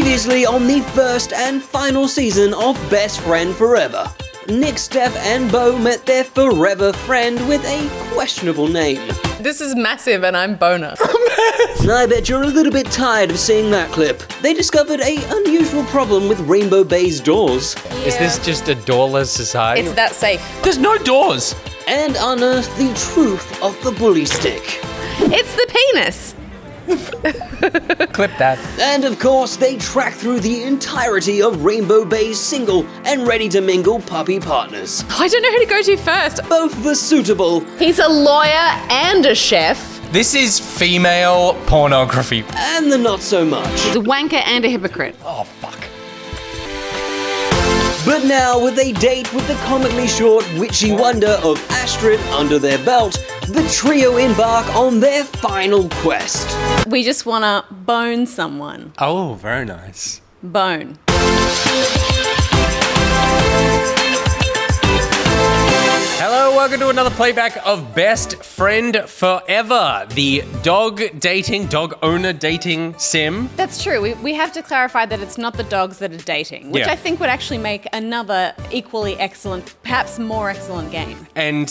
Previously on the first and final season of Best Friend Forever, Nick, Steph, and Bo met their forever friend with a questionable name. This is massive and I'm Boner. I bet you're a little bit tired of seeing that clip. They discovered a unusual problem with Rainbow Bay's doors. Yeah. Is this just a doorless society? It's that safe. There's no doors. And unearthed the truth of the bully stick. It's the penis. Clip that. And of course, they track through the entirety of Rainbow Bay's single and ready-to-mingle puppy partners. I don't know who to go to first. Both the suitable He's a lawyer and a chef. This is female pornography. and the not-so-much. He's a wanker and a hypocrite. Oh, fuck. But now, with a date with the comically short witchy wonder of Astrid under their belt, the trio embark on their final quest. We just want to bone someone. Oh, very nice. Bone. Hello, welcome to another playback of Best Friend Forever, the dog owner dating sim. That's true. We have to clarify that it's not the dogs that are dating, which Yeah. I think would actually make another equally excellent, perhaps more excellent game. And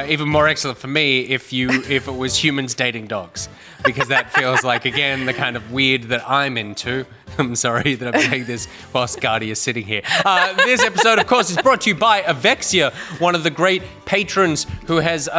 even more excellent for me if it was humans dating dogs, because that feels like, again, the kind of weird that I'm into. I'm sorry that I'm saying this whilst Guardi is sitting here. This episode, of course, is brought to you by Avexia, one of the great patrons who has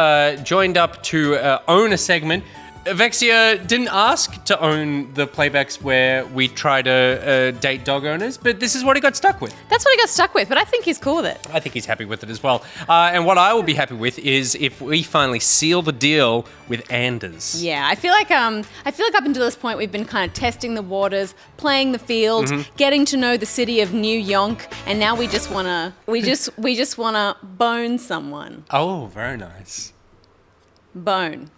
joined up to own a segment. Avexia didn't ask to own the playbacks where we try to date dog owners, but this is what he got stuck with. That's what he got stuck with, but I think he's cool with it. I think he's happy with it as well. And what I will be happy with is if we finally seal the deal with Anders. Yeah, I feel like up until this point we've been kind of testing the waters, playing the field, getting to know the city of New York, and now we just wanna bone someone. Oh, very nice. Bone.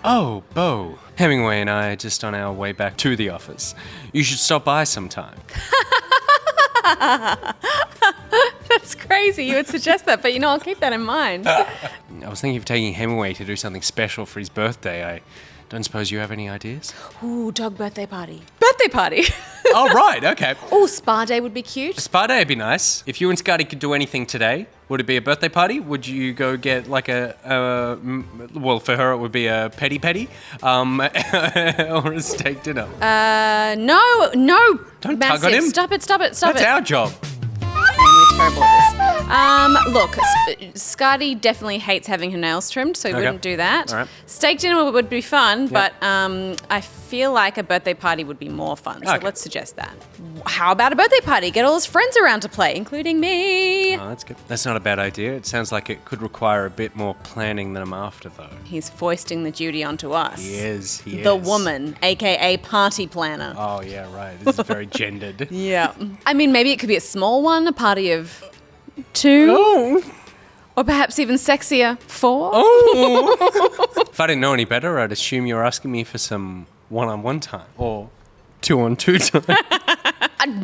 Oh, Bo. Hemingway and I are just on our way back to the office. You should stop by sometime. That's crazy. You would suggest that, but I'll keep that in mind. I was thinking of taking Hemingway to do something special for his birthday. I don't suppose you have any ideas? Ooh, dog birthday party. Birthday party. Oh, right, okay. Ooh, spa day would be cute. A spa day would be nice. If you and Scotty could do anything today, would it be a birthday party? Would you go get like well, for her it would be a petty, or a steak dinner? No. Don't Massive. tug on him. Stop it. That's our job. We're terrible at this. Look, Scotty definitely hates having her nails trimmed, so he wouldn't do that. All right. Steak dinner would be fun, but I feel like a birthday party would be more fun, so Okay. let's suggest that. How about a birthday party? Get all his friends around to play, including me. Oh, that's good. That's not a bad idea. It sounds like it could require a bit more planning than I'm after, though. He's foisting the duty onto us. He is. The woman, aka party planner. Oh, yeah, right. This is very gendered. Yeah. I mean, maybe it could be a small one, a party of 2. Oh. Or perhaps even sexier, 4. Oh. If I didn't know any better, I'd assume you're asking me for some one-on-one time or 2-on-2 time.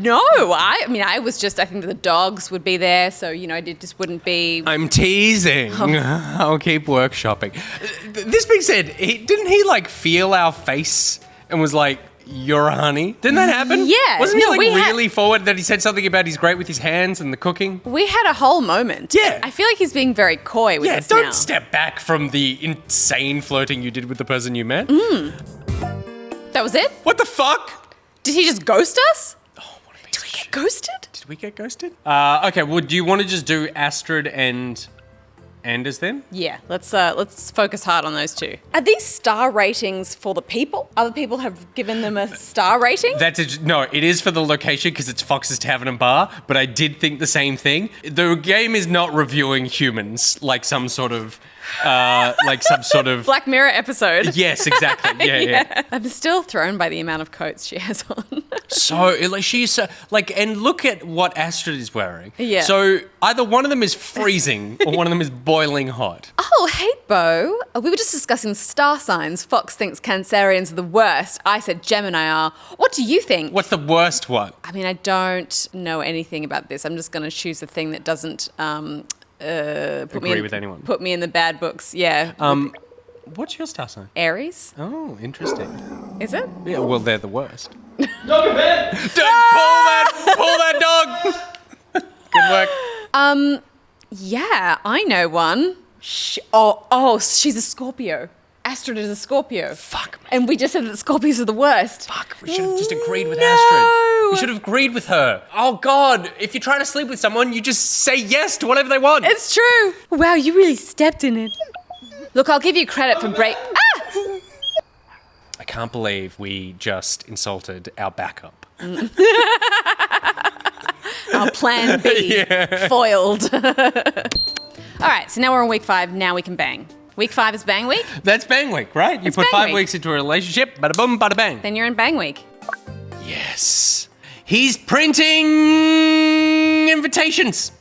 No, I think the dogs would be there, so, it just wouldn't be... I'm teasing. I'll keep workshopping. This being said, didn't he feel our face and was like, "You're a honey"? Didn't that happen? Yeah. Wasn't No, he we really forward that he said something about he's great with his hands and the cooking? We had a whole moment. Yeah. I feel like he's being very coy with us Don't now. step back from the insane flirting you did with the person you met. That was it? What the fuck? Did he just ghost us? Oh, what a piece Did of we shit. get ghosted? Did we get ghosted? Okay, well, do you want to just do Astrid and Anders then? Yeah, let's focus hard on those two. Are these star ratings for the people? Other people have given them a star rating? No, it is for the location because it's Fox's Tavern and Bar, but I did think the same thing. The game is not reviewing humans like some sort of Black Mirror episode. Yes, exactly. Yeah. I'm still thrown by the amount of coats she has on. So, she's and look at what Astrid is wearing. Yeah. So either one of them is freezing or one of them is boiling hot. Oh, hey, Bo. We were just discussing star signs. Fox thinks Cancerians are the worst. I said Gemini are. What do you think? What's the worst one? I mean, I don't know anything about this. I'm just going to choose the thing that doesn't Agree with anyone. Put me in the bad books. Yeah. What's your star sign? Aries. Oh, interesting. Is it? Yeah, well, they're the worst. Dog event! Pull that dog! Good work. Yeah, I know one. She's a Scorpio. Astrid is a Scorpio. Fuck, man. And we just said that Scorpios are the worst. Fuck, we should have just agreed with Astrid. We should have agreed with her. Oh, God, if you're trying to sleep with someone, you just say yes to whatever they want. It's true. Wow, you really stepped in it. Look, I'll give you credit for I can't believe we just insulted our backup. Our plan B. Foiled. All right, so now we're on week 5. Now we can bang. Week 5 is bang week. That's bang week, right? You It's put bang 5 week. weeks into a relationship, bada boom, bada bang. Then you're in bang week. Yes. He's printing invitations.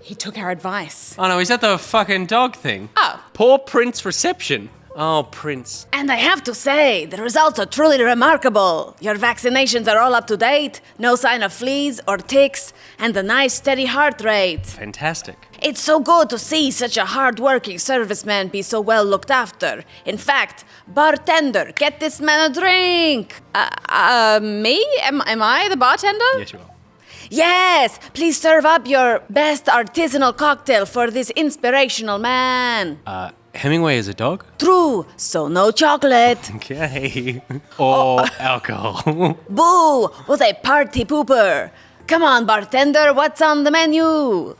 He took our advice. Oh no, is that the fucking dog thing? Oh. Poor Prince reception. Oh, Prince. And I have to say, the results are truly remarkable. Your vaccinations are all up to date, no sign of fleas or ticks, and a nice steady heart rate. Fantastic. It's so good to see such a hard-working serviceman be so well looked after. In fact, bartender, get this man a drink. Me? Am I the bartender? Yes, you are. Yes, please serve up your best artisanal cocktail for this inspirational man. Hemingway is a dog? True, so no chocolate. Okay. Or alcohol. Boo, what a party pooper. Come on, bartender, what's on the menu?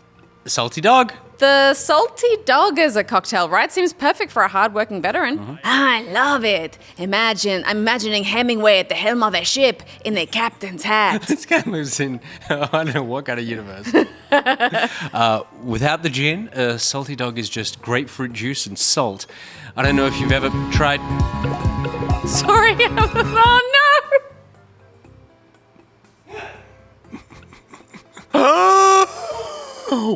Salty dog. The salty dog is a cocktail, right? Seems perfect for a hard-working veteran. I love it. I'm imagining Hemingway at the helm of a ship in a captain's hat. This guy lives in, I don't know what kind of universe. Without the gin, a salty dog is just grapefruit juice and salt. I don't know if you've ever tried... Sorry, oh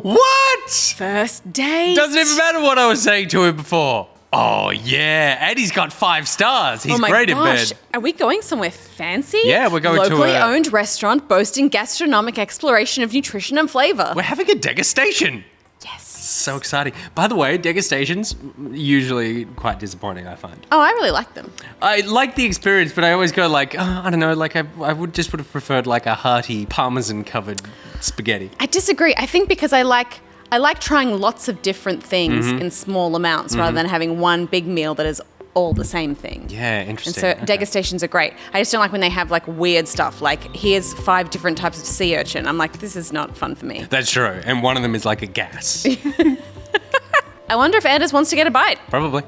What? First date. Doesn't even matter what I was saying to him before. Oh, yeah. And he's got 5 stars. He's Oh my great gosh, in bed. are we going somewhere fancy? Yeah, we're going to Locally a- owned restaurant boasting gastronomic exploration of nutrition and flavor. We're having a degustation. Yes. So exciting. By the way, degustations, usually quite disappointing, I find. Oh, I really like them. I like the experience, but I always go like, I don't know, like I would have preferred like a hearty Parmesan-covered spaghetti. I disagree. I think because I like trying lots of different things in small amounts rather than having one big meal that is all the same thing. Yeah, And interesting. so Okay. degustations are great. I just don't like when they have like weird stuff, like here's 5 different types of sea urchin. I'm like, this is not fun for me. That's true. And one of them is like a gas. I wonder if Anders wants to get a bite. Probably.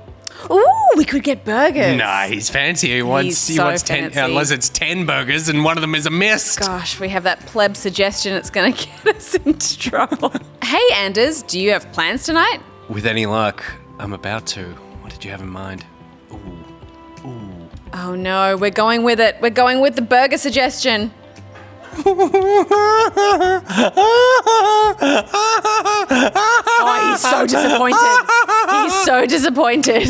Ooh, we could get burgers. Nah, he's fancy. He wants so 10, fancy. unless it's 10 burgers and one of them is a mist. Gosh, we have that pleb suggestion. It's going to get us into trouble. Hey, Anders, do you have plans tonight? With any luck, I'm about to. What did you have in mind? Oh no, we're going with it. We're going with the burger suggestion. Oh, he's so disappointed. He's so disappointed.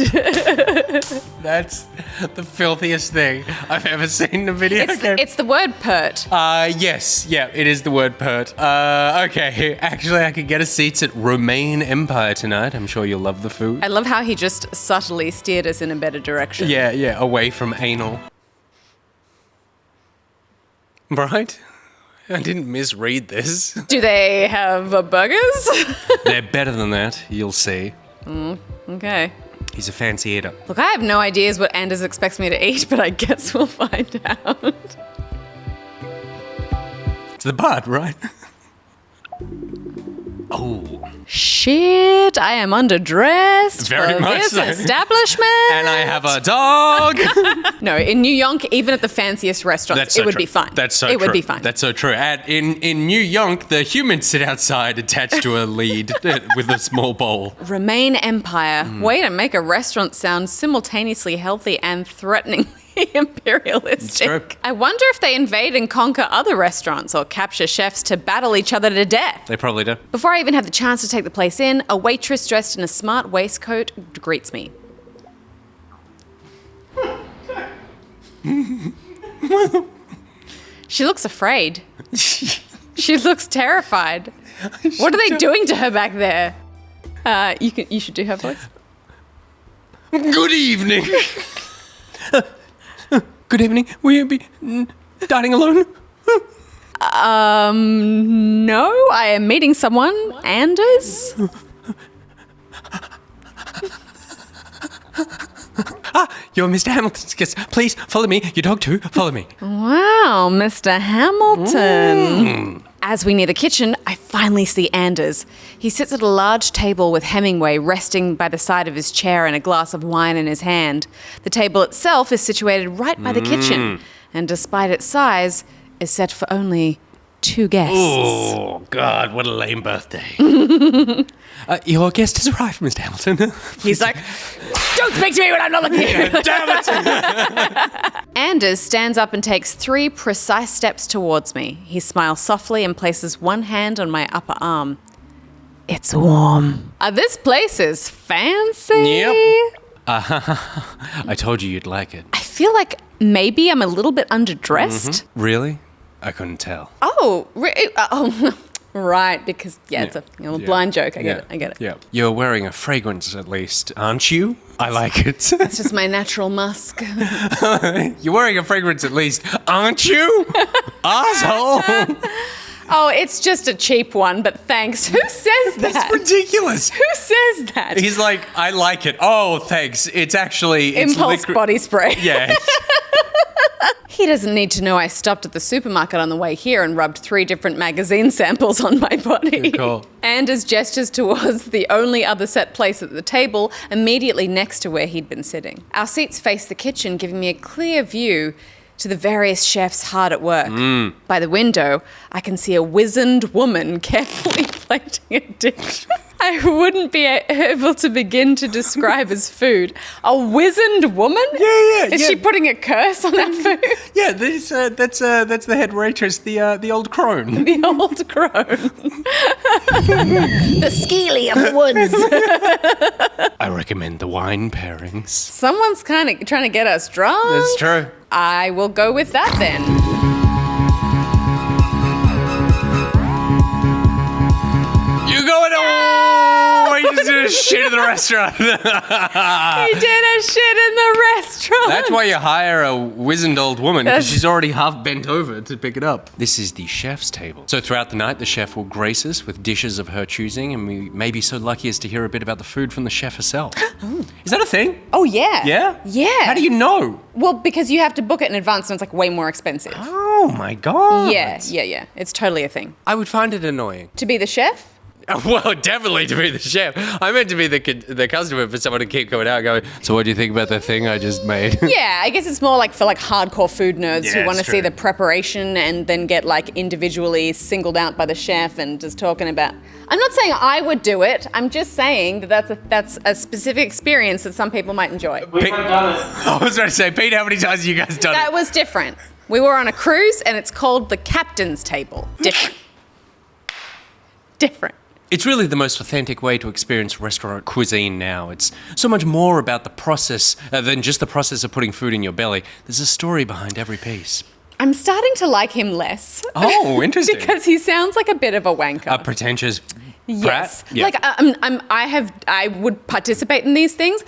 That's the filthiest thing I've ever seen in a video game. It's the word pert. Yes, yeah, it is the word pert. Okay, actually, I could get us seats at Romaine Empire tonight. I'm sure you'll love the food. I love how he just subtly steered us in a better direction. Yeah, away from anal. Right? I didn't misread this. Do they have burgers? They're better than that, you'll see. Okay. He's a fancy eater. Look, I have no ideas what Anders expects me to eat, but I guess we'll find out. It's the bud, right? Oh. Shit, I am underdressed Very for much this so. establishment. And I have a dog. No, in New York, even at the fanciest restaurants, That's so it would true. be fine. That's so It true. would be fine. That's so true. In New York, the humans sit outside attached to a lead with a small bowl. Romaine Empire. Way to make a restaurant sound simultaneously healthy and threateningly imperialistic. It's true. I wonder if they invade and conquer other restaurants or capture chefs to battle each other to death. They probably do. Before I even have the chance to take the place in, a waitress dressed in a smart waistcoat greets me. She looks afraid. She looks terrified. What are they doing to her back there? You should do her voice. Good evening. Good evening. Will you be dining alone? No, I am meeting someone. Anders? You're Mr. Hamilton's guest. Please follow me. Your dog too. Follow me. Wow, Mr. Hamilton. As we near the kitchen, I finally see Anders. He sits at a large table with Hemingway resting by the side of his chair and a glass of wine in his hand. The table itself is situated right by the kitchen, and despite its size, is set for only 2 guests. Oh, God, what a lame birthday. Your guest has arrived, Mr. Hamilton. He's like, don't speak to me when I'm not looking at you. Damn it! Anders stands up and takes 3 precise steps towards me. He smiles softly and places one hand on my upper arm. It's warm. This place is fancy. Yep. I told you you'd like it. I feel like maybe I'm a little bit underdressed. Really? I couldn't tell. Oh, right, because, it's a blind joke. I get it. Yeah. You're wearing a fragrance at least, aren't you? I like it. It's just my natural musk. You're wearing a fragrance at least, aren't you? Asshole! Oh, it's just a cheap one, but thanks. Who says that? That's ridiculous. Who says that? He's like, I like it. Oh, thanks. It's actually... Impulse body spray. Yeah. He doesn't need to know I stopped at the supermarket on the way here and rubbed 3 different magazine samples on my body. Good call. Anders gestures towards the only other set place at the table, immediately next to where he'd been sitting. Our seats face the kitchen, giving me a clear view to the various chefs hard at work. By the window, I can see a wizened woman carefully plating a dish I wouldn't be able to begin to describe as food. A wizened woman? Yeah. Is she putting a curse on that food? Yeah, that's the head waitress, the old crone. The old crone. The skeely of the woods. I recommend the wine pairings. Someone's kind of trying to get us drunk. That's true. I will go with that then. You going he just did a shit in the restaurant. He did a shit in the restaurant. That's why you hire a wizened old woman, because she's already half bent over to pick it up. This is the chef's table. So throughout the night, the chef will grace us with dishes of her choosing, and we may be so lucky as to hear a bit about the food from the chef herself. Oh. Is that a thing? Oh, yeah. Yeah? Yeah. How do you know? Well, because you have to book it in advance and it's like way more expensive. Oh my God. Yeah. It's totally a thing. I would find it annoying. To be the chef? Well, definitely to be the chef. I meant to be the customer for someone to keep coming out going, so what do you think about the thing I just made? Yeah, I guess it's more like for like hardcore food nerds Yeah, who want to it's see true. the preparation and then get like individually singled out by the chef and just talking about... I'm not saying I would do it. I'm just saying that that's a specific experience that some people might enjoy. Pete, I was going to say, Pete, how many times have you guys done That it? was different. We were on a cruise and it's called the captain's table. Different. It's really the most authentic way to experience restaurant cuisine now. It's so much more about the process than just the process of putting food in your belly. There's a story behind every piece. I'm starting to like him less. Oh, interesting. Because he sounds like a bit of a wanker. A pretentious Yes. brat? Yeah. Like I would participate in these things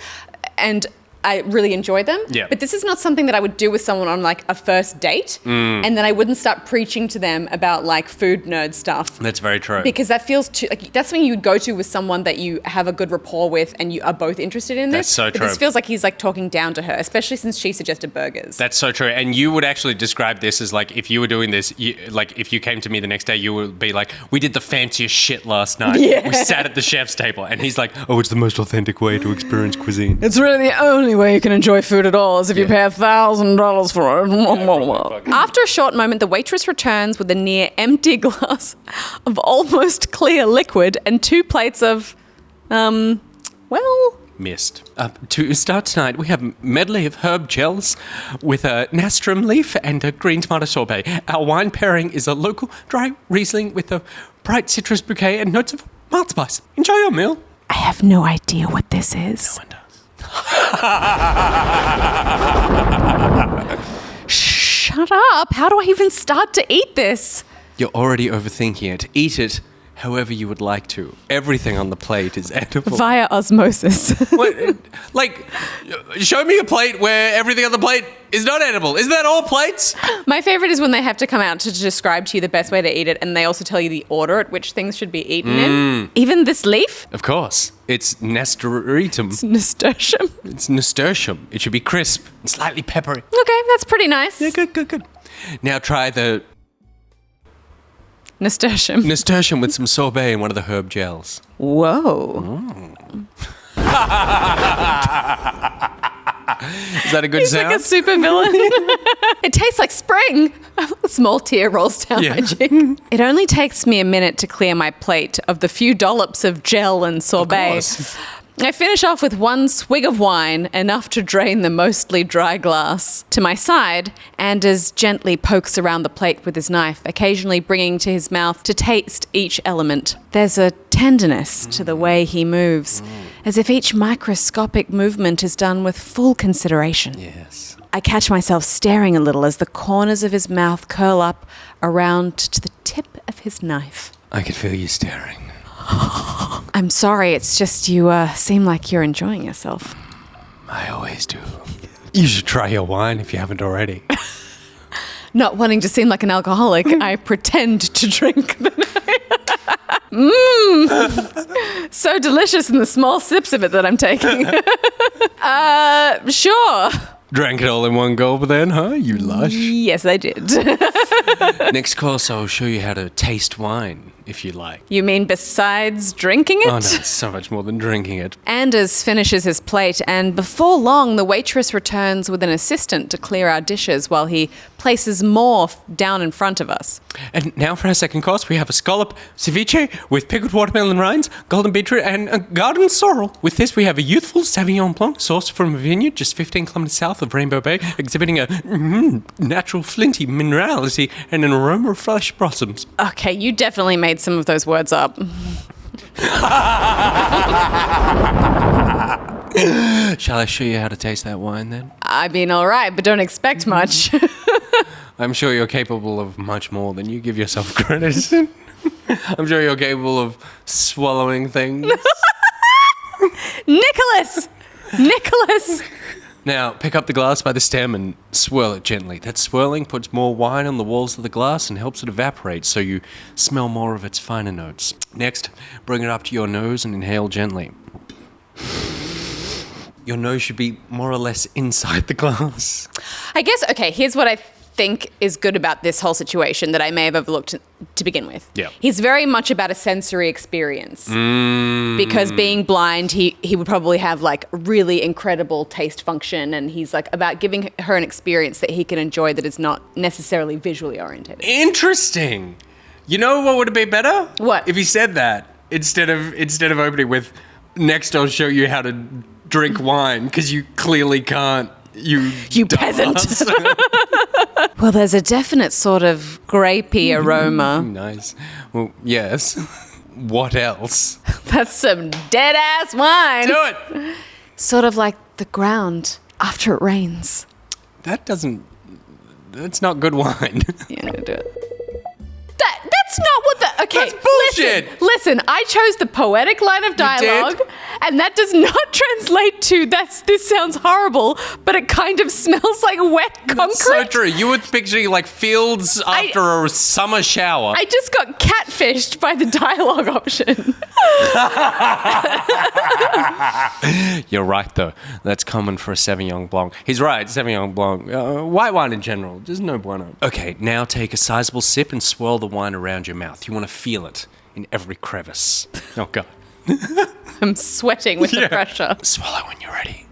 and I really enjoy them. Yeah. But this is not something that I would do with someone on like a first date. And then I wouldn't start preaching to them about like food nerd stuff. That's very true. Because that feels too, like, that's something you would go to with someone that you have a good rapport with and you are both interested in this. That's so But true. this feels like he's like talking down to her, especially since she suggested burgers. That's so true. And you would actually describe this as like, if you were doing this, like if you came to me the next day, you would be like, we did the fanciest shit last night. Yeah. We sat at the chef's table. And he's like, oh, it's the most authentic way to experience cuisine. It's really the only way you can enjoy food at all is if you pay $1,000 for it. After a short moment, the waitress returns with a near empty glass of almost clear liquid and 2 plates of, Missed. To start tonight, we have a medley of herb gels with a nastrum leaf and a green tomato sorbet. Our wine pairing is a local dry Riesling with a bright citrus bouquet and notes of mild spice. Enjoy your meal. I have no idea what this is. No one does. Shut up. How do I even start to eat this? You're already overthinking it. Eat it however you would like to. Everything on the plate is edible. Via osmosis. What, like, show me a plate where everything on the plate is not edible. Isn't that all plates? My favorite is when they have to come out to describe to you the best way to eat it, and they also tell you the order at which things should be eaten in. Even this leaf? Of course. It's nasturtium. Nasturtium. It's nasturtium. It should be crisp and slightly peppery. Okay, that's pretty nice. Yeah, good. Now try the Nasturtium. nasturtium with some sorbet and one of the herb gels. Whoa. Is that a good He's sound? like a super villain. It tastes like spring. A small tear rolls down my cheek. It only takes me a minute to clear my plate of the few dollops of gel and sorbet. Of course. I finish off with one swig of wine, enough to drain the mostly dry glass. To my side, Anders gently pokes around the plate with his knife, occasionally bringing to his mouth to taste each element. There's a tenderness to the way he moves, as if each microscopic movement is done with full consideration. Yes. I catch myself staring a little as the corners of his mouth curl up around to the tip of his knife. I can feel you staring. I'm sorry, it's just you seem like you're enjoying yourself. I always do. You should try your wine if you haven't already. Not wanting to seem like an alcoholic, I pretend to drink. So delicious in the small sips of it that I'm taking. Sure. Drank it all in one gulp then, huh? You lush. Yes, I did. Next course, I'll show you how to taste wine, if you like. You mean besides drinking it? Oh no, it's so much more than drinking it. Anders finishes his plate, and before long, the waitress returns with an assistant to clear our dishes while he places more down in front of us. And now for our second course, we have a scallop ceviche with pickled watermelon rinds, golden beetroot, and a garden sorrel. With this, we have a youthful Sauvignon Blanc sourced from a vineyard just 15 kilometers south of Rainbow Bay, exhibiting a natural flinty minerality and an aroma of fresh blossoms. Okay, you definitely made some of those words up. Shall I show you how to taste that wine then? I mean, all right, but don't expect much. I'm sure you're capable of much more than you give yourself credit. I'm sure you're capable of swallowing things. Nicholas! Now, pick up the glass by the stem and swirl it gently. That swirling puts more wine on the walls of the glass and helps it evaporate so you smell more of its finer notes. Next, bring it up to your nose and inhale gently. Your nose should be more or less inside the glass. I guess, okay, here's what I think is good about this whole situation that I may have overlooked to begin with. Yeah. He's very much about a sensory experience. Because being blind, he would probably have like really incredible taste function, and he's like about giving her an experience that he can enjoy that is not necessarily visually oriented. Interesting. You know what would be better? What? If he said that instead of opening with, next I'll show you how to drink wine, because you clearly can't. You peasant. dumbass. Well, there's a definite sort of grapey aroma. Nice. Well, yes. What else? That's some dead-ass wine. Do it. Sort of like the ground after it rains. That's not good wine. Yeah, I'm gonna do it. That's not what the... Okay, That's bullshit. Listen, I chose the poetic line of dialogue, and that does not translate to this sounds horrible, but it kind of smells like wet concrete. That's so true. You were picturing like fields after a summer shower. I just got catfished by the dialogue option. You're right, though. That's common for a Sauvignon Blanc. He's right, Sauvignon Blanc. White wine in general, just no bueno. Okay, now take a sizable sip and swirl the wine around your mouth. You want to feel it in every crevice. Oh, God. I'm sweating with the pressure. Swallow when you're ready.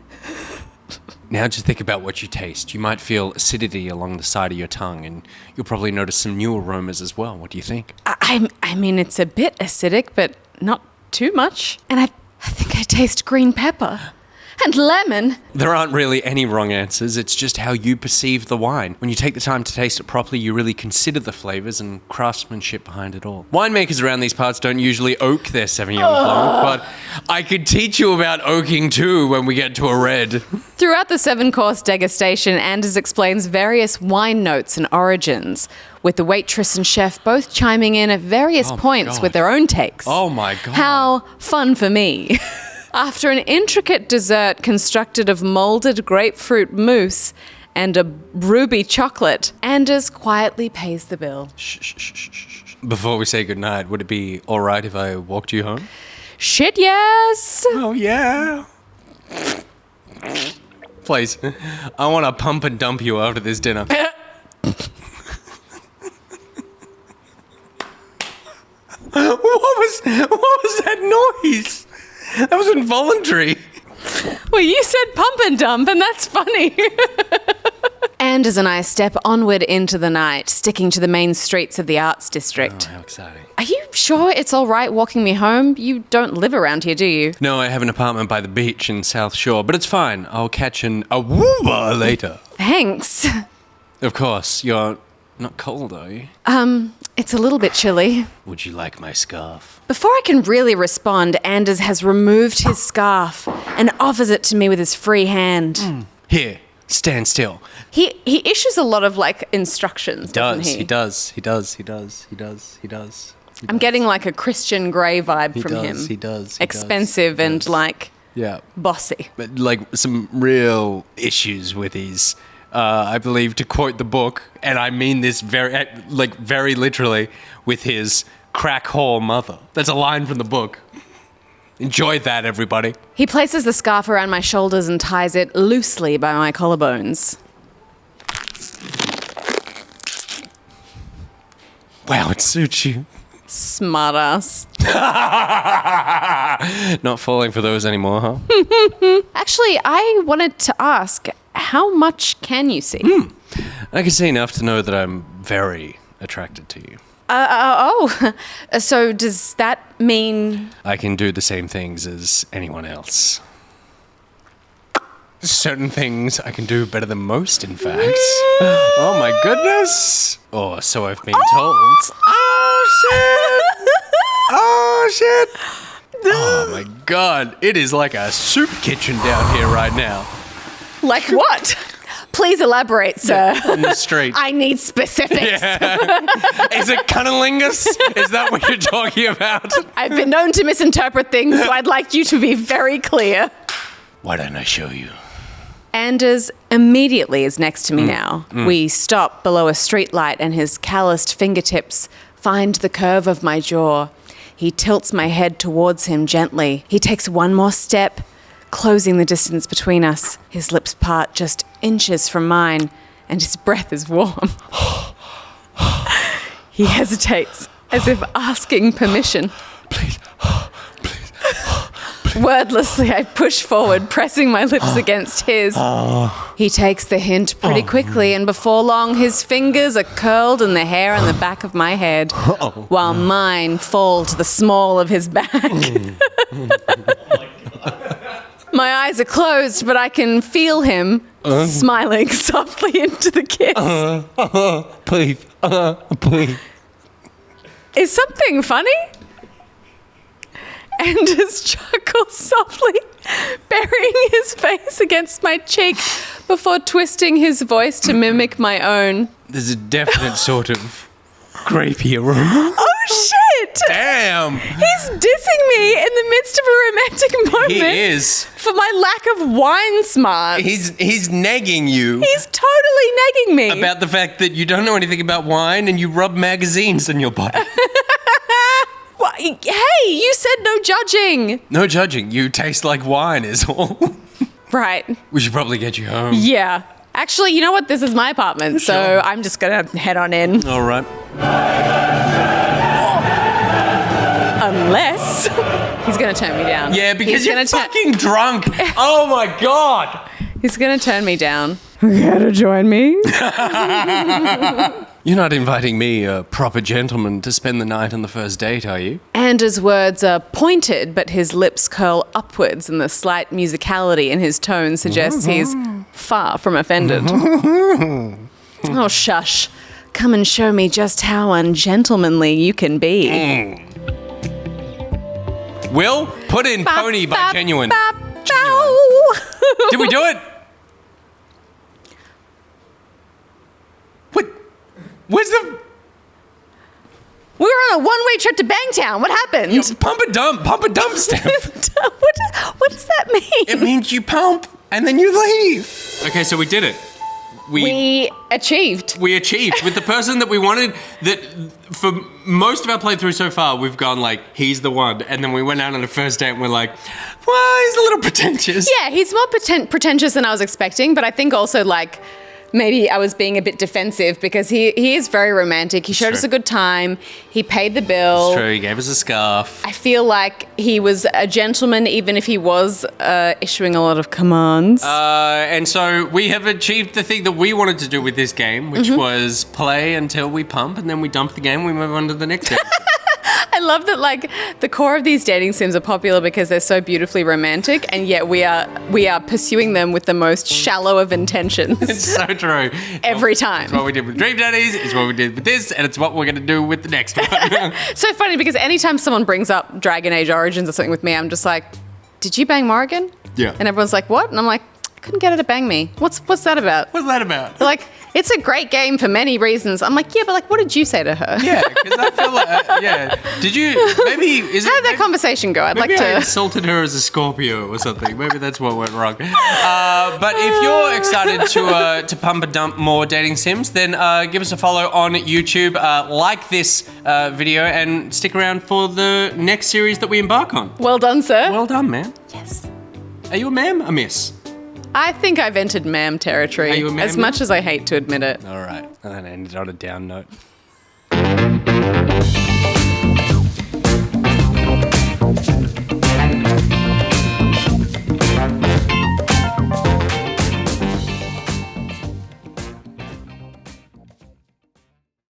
Now just think about what you taste. You might feel acidity along the side of your tongue, and you'll probably notice some new aromas as well. What do you think? I mean, it's a bit acidic, but not too much. And I think I taste green pepper. And lemon. There aren't really any wrong answers. It's just how you perceive the wine. When you take the time to taste it properly, you really consider the flavors and craftsmanship behind it all. Winemakers around these parts don't usually oak their Sauvignon Blanc, but I could teach you about oaking too when we get to a red. Throughout the 7-course degustation, Anders explains various wine notes and origins, with the waitress and chef both chiming in at various points with their own takes. Oh my God. How fun for me. After an intricate dessert constructed of molded grapefruit mousse and a ruby chocolate, Anders quietly pays the bill. Shh. Before we say goodnight, would it be all right if I walked you home? Shit, yes. Oh, yeah. Please. I want to pump and dump you after this dinner. What was that noise? That was involuntary. Well, you said pump and dump, and that's funny. Anders and I step onward into the night, sticking to the main streets of the arts district. Oh, how exciting. Are you sure it's all right walking me home? You don't live around here, do you? No, I have an apartment by the beach in South Shore, but it's fine. I'll catch an awooba later. Thanks. Of course, you're not cold, are you? It's a little bit chilly. Would you like my scarf? Before I can really respond, Anders has removed his scarf and offers it to me with his free hand. Here, stand still. He issues a lot of, instructions, doesn't he? He does. I'm getting, a Christian Grey vibe from him. He does. Expensive and, Yeah. bossy. But, some real issues with his... I believe, to quote the book, and I mean this very literally, with his crack whore mother. That's a line from the book. Enjoy that, everybody. He places the scarf around my shoulders and ties it loosely by my collarbones. Wow, it suits you. Smartass. Not falling for those anymore, huh? Actually, I wanted to ask, how much can you see? I can see enough to know that I'm very attracted to you. So does that mean... I can do the same things as anyone else. Certain things I can do better than most, in fact. Oh my goodness! Or so I've been told. Oh shit! Oh my god, it is like a soup kitchen down here right now. Like what? Please elaborate, sir. On the street. I need specifics. Yeah. Is it cunnilingus? Is that what you're talking about? I've been known to misinterpret things, so I'd like you to be very clear. Why don't I show you? Anders immediately is next to me now. We stop below a streetlight and his calloused fingertips find the curve of my jaw. He tilts my head towards him gently. He takes one more step, closing the distance between us. His lips part just inches from mine, and his breath is warm. He hesitates, as if asking permission. Please. Wordlessly, I push forward, pressing my lips against his. He takes the hint pretty quickly, and before long, his fingers are curled in the hair on the back of my head, while mine fall to the small of his back. My eyes are closed, but I can feel him smiling softly into the kiss. Please. Is something funny? Anders chuckles softly, burying his face against my cheek before twisting his voice to mimic my own. There's a definite sort of grapey aroma. Oh shit! Damn! He's dissing me in the midst of a romantic moment. He is. For my lack of wine smarts. He's negging you. He's totally negging me. About the fact that you don't know anything about wine and you rub magazines in your body. Well, hey, you said no judging. No judging. You taste like wine is all. Right. We should probably get you home. Yeah. Actually, you know what? This is my apartment, so I'm just going to head on in. All right. Unless he's going to turn me down. Yeah, because you're fucking drunk. Oh, my God. He's going to turn me down. Care to join me? You're not inviting me, a proper gentleman, to spend the night on the first date, are you? Anders' words are pointed, but his lips curl upwards, and the slight musicality in his tone suggests he's far from offended. Oh, shush. Come and show me just how ungentlemanly you can be. Will, put in Pony by Genuine. Genuine. Did we do it? What? Where's the... We were on a one-way trip to Bangtown. What happened? Pump a dump, Steph. What does that mean? It means you pump and then you leave. Okay, so we did it. We achieved. We achieved with the person that we wanted. That for most of our playthrough so far, we've gone like, he's the one. And then we went out on a first date and we're like, well, he's a little pretentious. Yeah, he's more pretentious than I was expecting, but I think also like maybe I was being a bit defensive because he is very romantic. He showed us a good time. He paid the bill. It's true. He gave us a scarf. I feel like he was a gentleman even if he was issuing a lot of commands. And so we have achieved the thing that we wanted to do with this game, which was play until we pump and then we dump the game and we move on to the next game. I love that like the core of these dating sims are popular because they're so beautifully romantic and yet we are pursuing them with the most shallow of intentions. It's so true. Every time. It's what we did with Dream Daddies, it's what we did with this, and it's what we're going to do with the next one. So funny because anytime someone brings up Dragon Age Origins or something with me, I'm just like, did you bang Morrigan? Yeah. And everyone's like, what? And I'm like, I couldn't get her to bang me. What's that about? What's that about? They're like, it's a great game for many reasons. I'm like, yeah, but like, what did you say to her? Yeah, because I feel like, yeah. Did you, maybe, is it? How did that conversation go? I'd like Maybe I to. insulted her as a Scorpio or something. Maybe that's what went wrong. But if you're excited to pump and dump more dating sims, then give us a follow on YouTube, like this video, and stick around for the next series that we embark on. Well done, sir. Well done, man. Yes. Are you a ma'am? A miss? I think I've entered ma'am territory. Are you a ma'am as now? much as I hate to admit it. All right. And I ended on a down note.